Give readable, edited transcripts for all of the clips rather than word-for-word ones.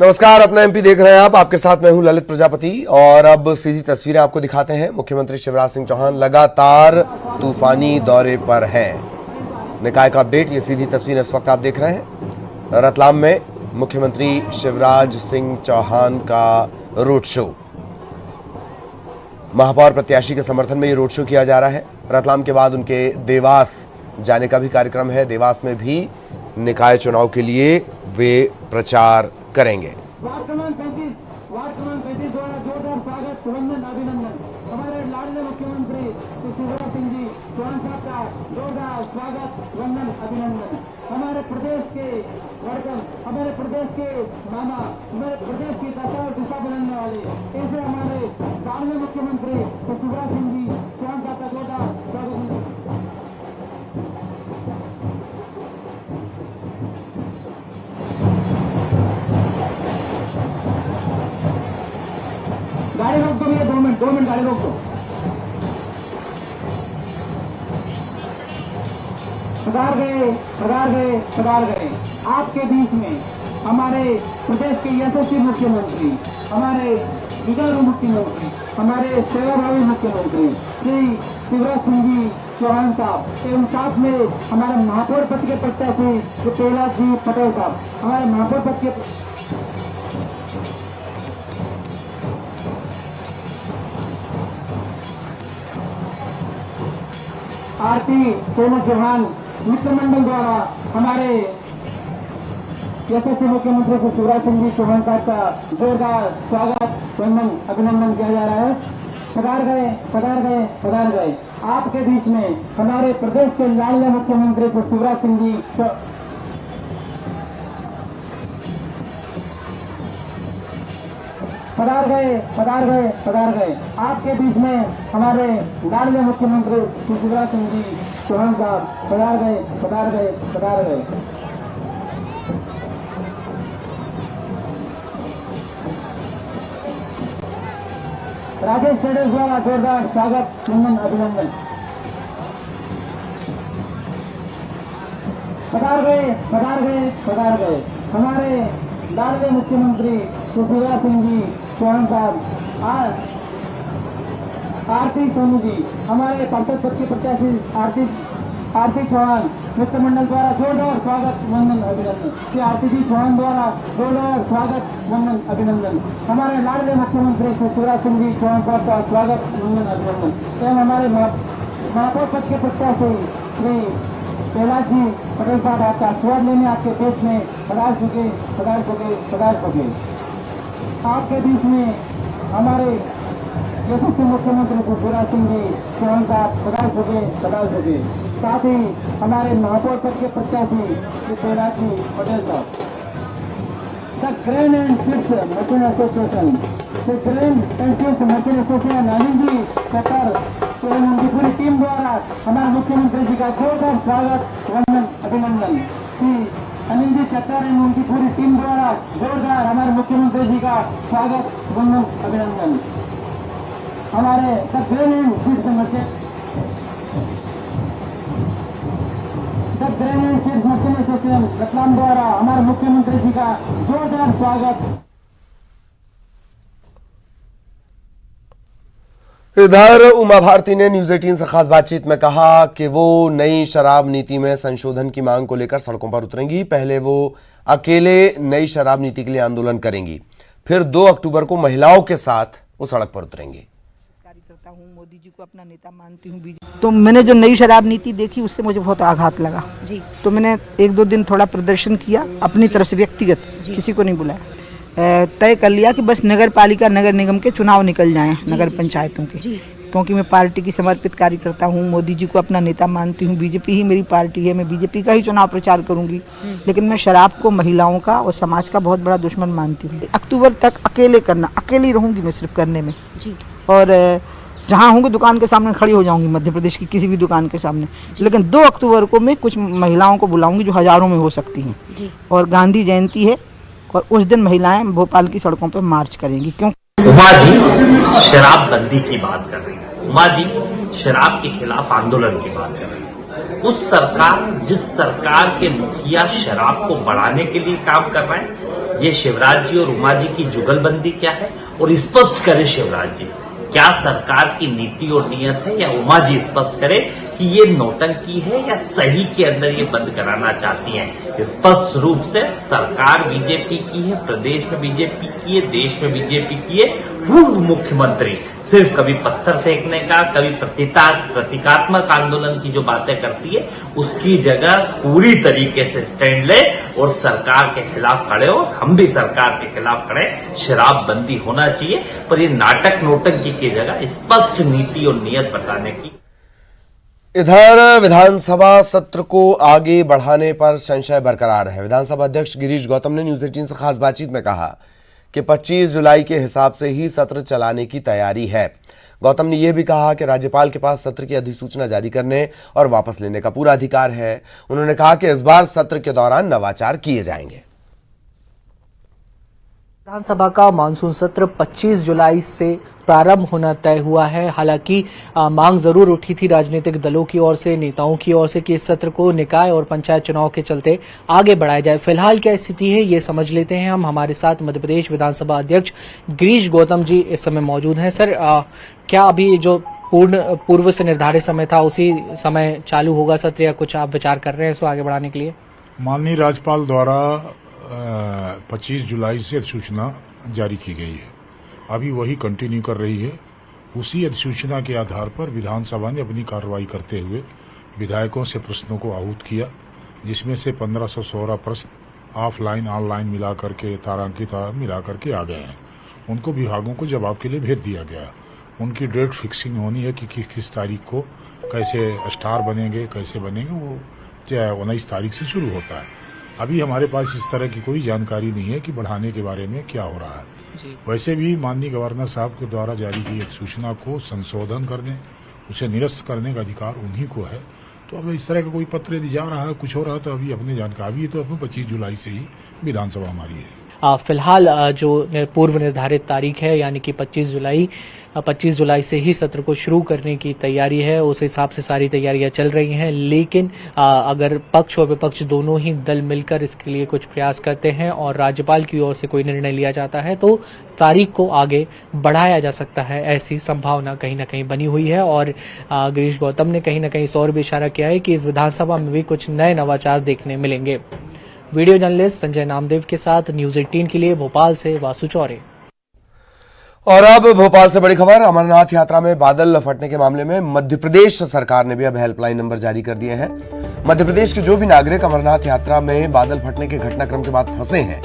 नमस्कार, अपना एमपी देख रहे हैं आप। आपके साथ मैं हूं ललित प्रजापति और अब सीधी तस्वीरें आपको दिखाते हैं। मुख्यमंत्री शिवराज सिंह चौहान लगातार तूफानी दौरे पर हैं। निकाय का अपडेट, ये सीधी तस्वीरें इस वक्त आप देख रहे हैं। रतलाम में मुख्यमंत्री शिवराज सिंह चौहान का रोड शो, महापौर प्रत्याशी के समर्थन में ये रोड शो किया जा रहा है। रतलाम के बाद उनके देवास जाने का भी कार्यक्रम है। देवास में भी निकाय चुनाव के लिए वे प्रचार करेंगे। वार्ड क्रमांक 35 द्वारा जोरदार स्वागत, वंदन, अभिनंदन। हमारे लाडले मुख्यमंत्री श्री शिवराज सिंह जी चौहान साहब का जोरदार स्वागत, वंदन, अभिनंदन। हमारे प्रदेश के वर्कन, हमारे प्रदेश के मामा, हमारे प्रदेश की दशा और दिशा बनाने वाले ऐसे हमारे लाडले मुख्यमंत्री श्री शिवराज सिंह जी चौहान साहब का जोरदार स्वागत। गाड़ी रोक दो भैया, 2 मिनट गाड़ी रोक दो। पधार गए आपके बीच में हमारे प्रदेश के यशस्वी मुख्यमंत्री, हमारे विजयी मुख्यमंत्री, हमारे सेवाभावी मुख्यमंत्री श्री शिवराज सिंह जी चौहान साहब एवं साथ में हमारे महापौर पद के प्रत्याशी श्री कैलाश जी पटेल साहब, हमारे महापौर पद के आरती सोनू चौहान मित्र मंडल द्वारा हमारे यशस्वी मुख्यमंत्री श्री शिवराज सिंह जी चौहान साहब का जोरदार स्वागत, वंदन, अभिनंदन किया जा रहा है। पधार गए आपके बीच में हमारे प्रदेश के लाडले मुख्यमंत्री श्री शिवराज सिंह जी पधार गए आपके बीच में हमारे लाडले मुख्यमंत्री श्री शिवराज सिंह जी चौहान साहब पधार गए। राजेश टेडल द्वारा जोरदार स्वागत, वंदन, अभिनंदन। पधार गए हमारे लाडले मुख्यमंत्री श्री शिवराज सिंह जी चौहान साहब, आरती सोनू जी, हमारे पार्षद पद के प्रत्याशी आरती चौहान मित्र मंडल द्वारा जोरदार स्वागत, वंदन, अभिनंदन। श्री आरती जी चौहान द्वारा जोरदार स्वागत, वंदन, अभिनंदन। हमारे लाडले मुख्यमंत्री श्री शिवराज सिंह जी चौहान साहब का स्वागत, वंदन, अभिनंदन। एवं हमारे महापौर पद के प्रत्याशी श्री कैलाश जी पटेल साहब आपका स्वागत लेने आपके पेश में पधार चुके। आपके बीच में हमारे यशस्वी मुख्यमंत्री श्री शिवराज सिंह जी चौहान साहब पधार चुके। साथ ही हमारे महापौर पद के प्रत्याशी श्री कैलाश जी पटेल साहब। The grain and sweets machine association, नानी जी सत्तर एवं उनकी पूरी टीम द्वारा हमारे मुख्यमंत्री जी का जोरदार स्वागत, वंदन, अभिनंदन। श्री अनिल जी चक्कर एवं उनकी पूरी टीम द्वारा जोरदार हमारे मुख्यमंत्री जी का स्वागत, वंदन, अभिनंदन। हमारे the grain and sweets machine association Ratlam द्वारा हमारे मुख्यमंत्री जी का जोरदार स्वागत। इधर उमा भारती ने न्यूज 18 से खास बातचीत में कहा कि वो नई शराब नीति में संशोधन की मांग को लेकर सड़कों पर उतरेंगी। पहले वो अकेले नई शराब नीति के लिए आंदोलन करेंगी, फिर 2 अक्टूबर को महिलाओं के साथ वो सड़क पर उतरेंगी। कार्यकर्ता हूँ, मोदी जी को अपना नेता मानती हूँ। तो मैंने जो नई शराब नीति देखी उससे मुझे बहुत आघात लगा जी। तो मैंने 1-2 दिन थोड़ा प्रदर्शन किया अपनी तरफ से, व्यक्तिगत, किसी को नहीं बुलाया। तय कर लिया कि बस नगर पालिका, नगर निगम के चुनाव निकल जाएं, नगर पंचायतों के, क्योंकि मैं पार्टी की समर्पित कार्यकर्ता हूँ, मोदी जी को अपना नेता मानती हूँ, बीजेपी ही मेरी पार्टी है, मैं बीजेपी का ही चुनाव प्रचार करूंगी। लेकिन मैं शराब को महिलाओं का और समाज का बहुत बड़ा दुश्मन मानती हूँ। अक्टूबर तक अकेली रहूंगी मैं सिर्फ करने में जी। और जहाँ होंगे दुकान के सामने खड़ी हो जाऊंगी, मध्य प्रदेश की किसी भी दुकान के सामने। लेकिन 2 अक्टूबर को मैं कुछ महिलाओं को बुलाऊंगी जो हजारों में हो सकती हैं, और गांधी जयंती है और उस दिन महिलाएं भोपाल की सड़कों पर मार्च करेंगी। क्यों? उमा जी शराबबंदी की बात कर रही है, उमा जी शराब के खिलाफ आंदोलन की बात कर रही है। जिस सरकार के मुखिया शराब को बढ़ाने के लिए काम कर रहे हैं, ये शिवराज जी और उमा जी की जुगलबंदी क्या है, और स्पष्ट करे शिवराज जी क्या सरकार की नीति और नियत है, या उमा जी स्पष्ट करे कि ये नौटंकी है या सही के अंदर ये बंद कराना चाहती हैं। स्पष्ट रूप से सरकार बीजेपी की है, प्रदेश में बीजेपी की है, देश में बीजेपी की है। पूर्व मुख्यमंत्री सिर्फ कभी पत्थर फेंकने का, कभी प्रतीकात्मक आंदोलन की जो बातें करती है, उसकी जगह पूरी तरीके से स्टैंड ले और सरकार के खिलाफ खड़े हो। हम भी सरकार के खिलाफ खड़े, शराबबंदी होना चाहिए, पर ये नाटक नौटंकी की जगह स्पष्ट नीति और नियत बताने की। इधर विधानसभा सत्र को आगे बढ़ाने पर संशय बरकरार है। विधानसभा अध्यक्ष गिरीश गौतम ने न्यूज 18 से खास बातचीत में कहा कि 25 जुलाई के हिसाब से ही सत्र चलाने की तैयारी है। गौतम ने यह भी कहा कि राज्यपाल के पास सत्र की अधिसूचना जारी करने और वापस लेने का पूरा अधिकार है। उन्होंने कहा कि इस बार सत्र के दौरान नवाचार किए जाएंगे। विधानसभा का मानसून सत्र 25 जुलाई से प्रारंभ होना तय हुआ है। हालांकि मांग जरूर उठी थी राजनीतिक दलों की ओर से, नेताओं की ओर से कि इस सत्र को निकाय और पंचायत चुनाव के चलते आगे बढ़ाया जाए। फिलहाल क्या स्थिति है ये समझ लेते हैं हम। हमारे साथ मध्य प्रदेश विधानसभा अध्यक्ष गिरीश गौतम जी इस समय मौजूद हैं। सर, क्या अभी जो पूर्व से निर्धारित समय था उसी समय चालू होगा सत्र, या कुछ आप विचार कर रहे हैं इसको आगे बढ़ाने के लिए? माननीय राज्यपाल द्वारा 25 जुलाई से अधिसूचना जारी की गई है, अभी वही कंटिन्यू कर रही है। उसी अधिसूचना के आधार पर विधानसभा ने अपनी कार्रवाई करते हुए विधायकों से प्रश्नों को आहूत किया, जिसमें से 1516 प्रश्न ऑफलाइन ऑनलाइन मिला करके तारांकित मिला करके आ गए हैं। उनको विभागों को जवाब के लिए भेज दिया गया। उनकी डेट फिक्सिंग होनी है कि किस तारीख को कैसे स्टार बनेंगे, कैसे बनेंगे, वो 19 तारीख से शुरू होता है। अभी हमारे पास इस तरह की कोई जानकारी नहीं है कि बढ़ाने के बारे में क्या हो रहा है। वैसे भी माननीय गवर्नर साहब के द्वारा जारी की एक सूचना को संशोधन करने, उसे निरस्त करने का अधिकार उन्हीं को है। तो अब इस तरह का कोई पत्र यदि जा रहा है, कुछ हो रहा है, तो अभी अपने जानकारी तो अपने 25 जुलाई से ही विधानसभा हमारी है। फिलहाल जो पूर्व निर्धारित तारीख है यानी कि 25 जुलाई से ही सत्र को शुरू करने की तैयारी है, उस हिसाब से सारी तैयारियां चल रही हैं। लेकिन अगर पक्ष और विपक्ष दोनों ही दल मिलकर इसके लिए कुछ प्रयास करते हैं और राज्यपाल की ओर से कोई निर्णय लिया जाता है तो तारीख को आगे बढ़ाया जा सकता है, ऐसी संभावना कहीं ना कहीं बनी हुई है। और गिरीश गौतम ने कहीं ना कहीं इस ओर भी इशारा किया है कि इस विधानसभा में भी कुछ नए नवाचार देखने मिलेंगे। वीडियो जर्नलिस्ट संजय नामदेव के साथ न्यूज 18 के लिए भोपाल से वासु चौरे। और अब भोपाल से बड़ी खबर, अमरनाथ यात्रा में बादल फटने के मामले में मध्य प्रदेश सरकार ने भी अब हेल्पलाइन नंबर जारी कर दिए हैं। मध्य प्रदेश के जो भी नागरिक अमरनाथ यात्रा में बादल फटने के घटनाक्रम के बाद फंसे हैं,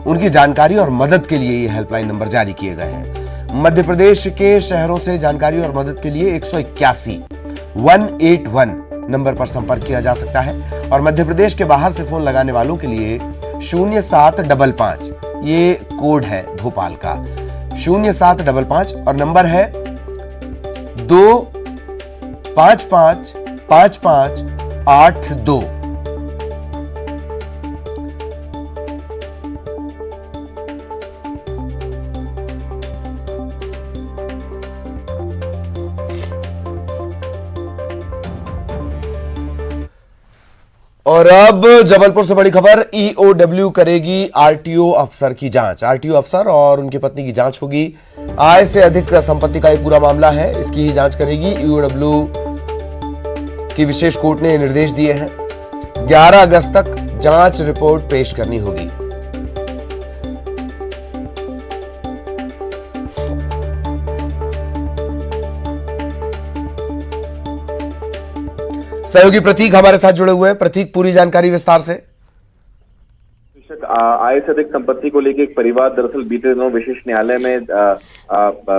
उनकी जानकारी और मदद के लिए ये हेल्पलाइन नंबर जारी किए गए हैं। मध्य प्रदेश के शहरों से जानकारी और मदद के लिए 181 नंबर पर संपर्क किया जा सकता है। और मध्य प्रदेश के बाहर से फोन लगाने वालों के लिए 0755 ये कोड है भोपाल का, 0755 और नंबर है 2555582। और अब जबलपुर से बड़ी खबर, ईओडब्ल्यू करेगी आरटीओ अफसर की जांच। आरटीओ अफसर और उनकी पत्नी की जांच होगी। आय से अधिक संपत्ति का एक पूरा मामला है, इसकी ही जांच करेगी ईओडब्ल्यू की विशेष कोर्ट ने निर्देश दिए हैं। 11 अगस्त तक जांच रिपोर्ट पेश करनी होगी। सहयोगी प्रतीक हमारे साथ जुड़े हुए हैं। प्रतीक, पूरी जानकारी विस्तार से। आय से अधिक संपत्ति को लेकर एक परिवार दरअसल बीते दिनों विशेष न्यायालय में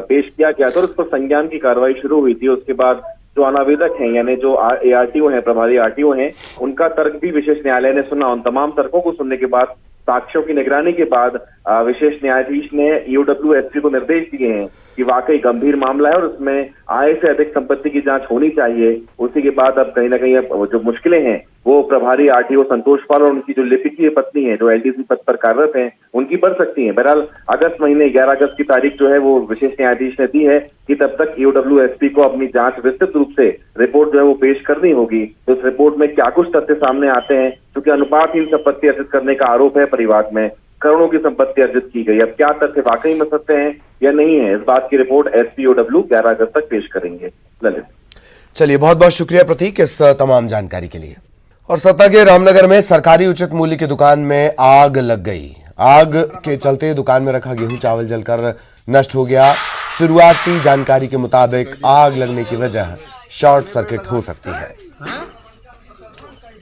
पेश किया गया था और उस पर संज्ञान की कार्रवाई शुरू हुई थी। उसके बाद जो अनावेदक हैं यानी जो आरटीओ हैं, प्रभारी आरटीओ हैं, उनका तर्क भी विशेष न्यायालय ने सुना। उन तमाम तर्कों को सुनने के बाद, साक्ष्यों की निगरानी के बाद विशेष न्यायाधीश ने ईओडब्ल्यू एसपी को निर्देश दिए हैं कि वाकई गंभीर मामला है और उसमें आय से अधिक संपत्ति की जांच होनी चाहिए। उसी के बाद अब कहीं ना कहीं जो मुश्किलें हैं वो प्रभारी आरटीओ संतोष पाल और उनकी जो लिपिकीय पत्नी है, जो एलडीसी पद पर कार्यरत हैं, उनकी बढ़ सकती हैं। बहरहाल अगस्त महीने 11 अगस्त की तारीख जो है वो विशेष न्यायाधीश ने दी है कि तब तक ईओडब्ल्यू एसपी को अपनी जांच विस्तृत रूप से रिपोर्ट जो है वो पेश करनी होगी। तो इस रिपोर्ट में क्या कुछ तथ्य सामने आते हैं, क्योंकि अनुपातहीन संपत्ति अर्जित करने का आरोप है परिवार में, करोड़ों की संपत्ति अर्जित की गई। अब क्या तथ्य वाकई में सत्य हैं या नहीं है, इस बात की रिपोर्ट SPOW 11 अगस्त तक पेश करेंगे। ललित, चलिए, बहुत बहुत शुक्रिया प्रतीक इस तमाम जानकारी के लिए। और सत्ता के रामनगर में सरकारी उचित मूल्य की दुकान में आग लग गई। आग के चलते दुकान में रखा गेहूं चावल जलकर नष्ट हो गया। शुरुआती जानकारी के मुताबिक आग लगने की वजह शॉर्ट सर्किट हो सकती है।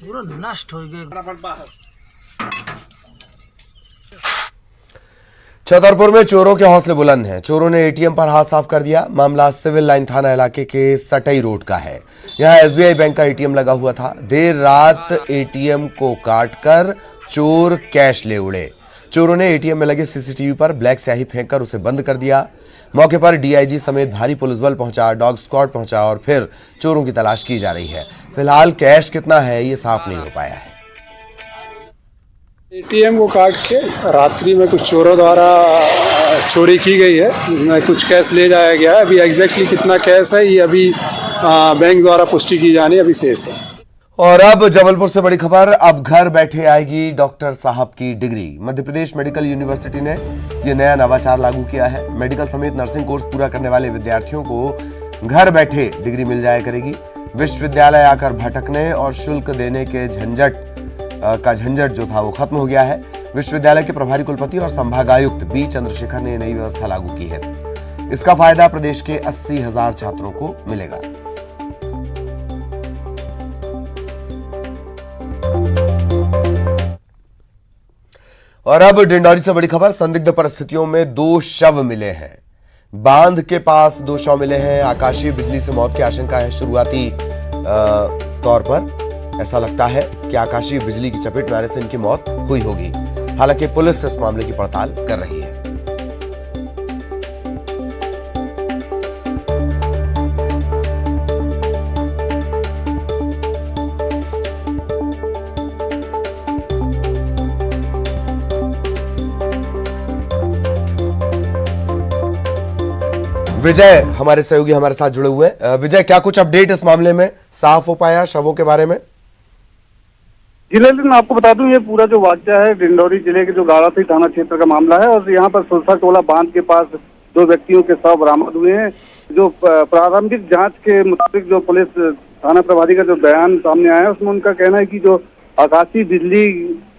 पूरा नष्ट हो गया। छतरपुर में चोरों के हौसले बुलंद हैं। चोरों ने ATM पर हाथ साफ कर दिया। मामला सिविल लाइन थाना इलाके के सटई रोड का है। यहां SBI बैंक का ATM लगा हुआ था। देर रात ATM को काटकर चोर कैश ले उड़े। चोरों ने ATM में लगे CCTV पर ब्लैक स्याही फेंककर उसे बंद कर दिया। मौके पर DIG समेत भारी पुलिस बल पहुंचा, डॉग स्क्वाड पहुंचा और फिर चोरों की तलाश की जा रही है। फिलहाल कैश कितना है ये साफ नहीं हो पाया है। ATM को काट के रात्रि में कुछ चोरों द्वारा चोरी की गई है, जिसमें कुछ कैश ले जाया गया है। अभी एग्जैक्टली कितना कैश है ये अभी बैंक द्वारा पुष्टि की जानी अभी शेष है। और अब जबलपुर से बड़ी खबर, अब घर बैठे आएगी डॉक्टर साहब की degree. Madhya Pradesh medical university ने यह नया नवाचार लागू किया है। मेडिकल समेत नर्सिंग कोर्स पूरा करने वाले विद्यार्थियों को घर बैठे डिग्री मिल जाया करेगी। विश्वविद्यालय आकर भटकने और शुल्क देने के झंझट जो था वो खत्म हो गया है। विश्वविद्यालय के प्रभारी कुलपति और संभागायुक्त B चंद्रशेखर ने नई व्यवस्था लागू की है। इसका फायदा प्रदेश के 80,000 छात्रों को मिलेगा। और अब डिंडौरी से बड़ी खबर, संदिग्ध परिस्थितियों में 2 शव मिले हैं। बांध के पास 2 शव मिले हैं। आकाशीय बिजली से मौत की आशंका है। शुरुआती तौर पर ऐसा लगता है कि आकाशीय बिजली की चपेट में आने से इनकी मौत हुई होगी। हालांकि पुलिस इस मामले की पड़ताल कर रही है। विजय हमारे सहयोगी हमारे साथ जुड़े हुए हैं। विजय, क्या कुछ अपडेट इस मामले में साफ हो पाया शवों के बारे में? जी ललित, मैं आपको बता दूं ये पूरा जो वाकया है डिंडौरी जिले के जो गाड़ासी थाना क्षेत्र का मामला है और यहाँ पर सुरसा टोला बांध के पास 2 व्यक्तियों के शव बरामद हुए हैं। जो प्रारंभिक जांच के मुताबिक जो पुलिस थाना प्रभारी का जो बयान सामने आया है उसमें उनका कहना है कि जो आकाशीय बिजली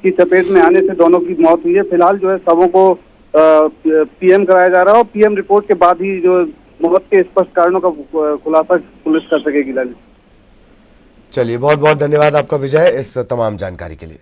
की चपेट में आने से दोनों की मौत हुई है। फिलहाल जो है शवों को PM कराया जा रहा है और PM रिपोर्ट के बाद ही जो मौत के स्पष्ट कारणों का खुलासा पुलिस कर सकेगी। ललित, चलिए, बहुत बहुत धन्यवाद आपका विजय इस तमाम जानकारी के लिए।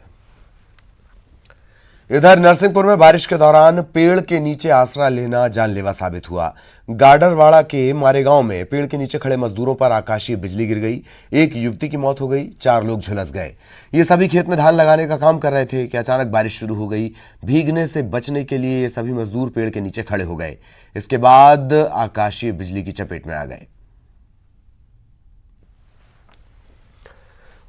इधर नरसिंहपुर में बारिश के दौरान पेड़ के नीचे आसरा लेना जानलेवा साबित हुआ। गाडरवाड़ा के मारेगांव में पेड़ के नीचे खड़े मजदूरों पर आकाशीय बिजली गिर गई। एक युवती की मौत हो गई, 4 लोग झुलस गए। ये सभी खेत में धान लगाने का काम कर रहे थे कि अचानक बारिश शुरू हो गई। भीगने से बचने के लिए ये सभी मजदूर पेड़ के नीचे खड़े हो गए। इसके बाद आकाशीय बिजली की चपेट में आ गए।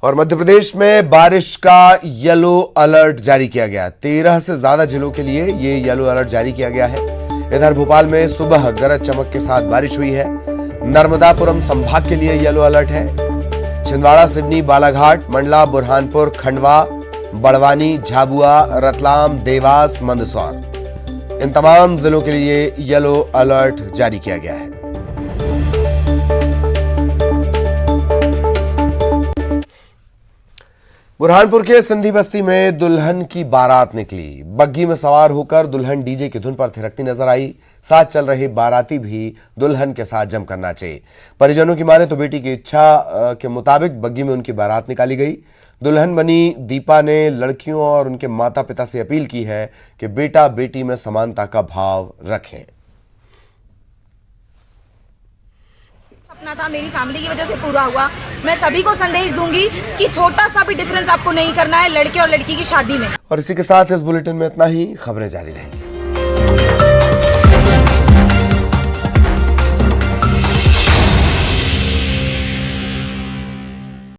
और मध्य प्रदेश में बारिश का येलो अलर्ट जारी किया गया। 13 से ज्यादा जिलों के लिए ये येलो अलर्ट जारी किया गया है। इधर भोपाल में सुबह गरज चमक के साथ बारिश हुई है। नर्मदापुरम संभाग के लिए येलो अलर्ट है। छिंदवाड़ा, सिवनी, बालाघाट, मंडला, बुरहानपुर, खंडवा, बड़वानी, झाबुआ, रतलाम, देवास, मंदसौर, इन तमाम जिलों के लिए येलो अलर्ट जारी किया गया है। बुरहानपुर के सिंधी बस्ती में दुल्हन की बारात निकली। बग्गी में सवार होकर दुल्हन डीजे की धुन पर थिरकती नजर आई। साथ चल रहे बाराती भी दुल्हन के साथ जमकर नाचे। परिजनों की माने तो बेटी की इच्छा के मुताबिक बग्गी में उनकी बारात निकाली गई। दुल्हन बनी दीपा ने लड़कियों और उनके माता पिता से अपील की है कि बेटा बेटी में समानता का भाव रखें। सपना था, मेरी फैमिली की वजह से पूरा हुआ। मैं सभी को संदेश दूंगी कि छोटा सा भी डिफरेंस आपको नहीं करना है लड़के और लड़की की शादी में। और इसी के साथ इस बुलेटिन में इतना ही। खबरें जारी रहेंगी।